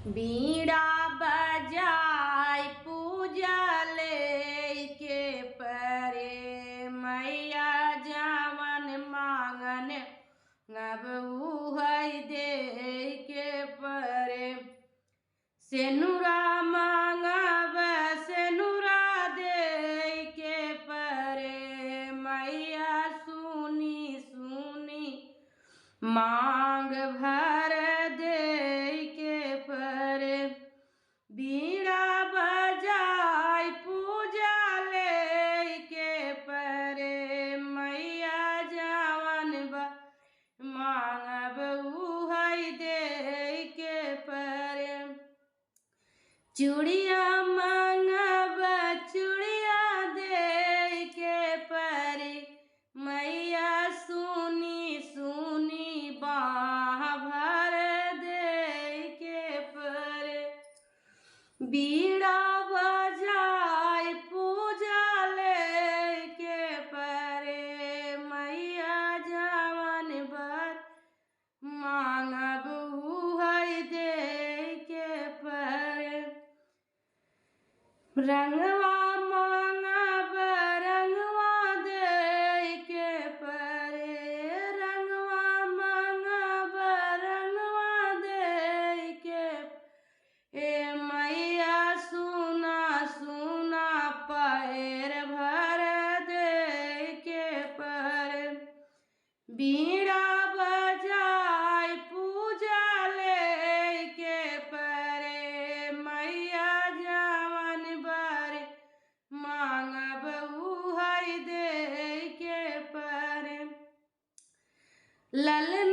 बीड़ा बजाय पूजा लेके परे मैया जावन मांगन अब उहै दे के परे। सेनुरा मांगब सेनुरा दे के परे मैया सुनी सुनी मांग भर दे के परे। बीड़ा बजाय पूजा लेके परे मैया जावन मांगब उहै दे के परे। चूड़िया मांगब चूड़िया दे के परे मैया सुनी सुनी बाह भर दे के परे। बीड़ा बजाय पूजा लेके परे मैया जावन बर मांगब उहै दे के परे। रंगवा मांगब रंगवा दे के परे रंगवा मांगब रंगवा दे के ए मैया सुना सुना पैर भर दे के परे। बीड़ा बजाय पूजा लेके परे मैया जावन बर मांगब उहै दे के परे। ललन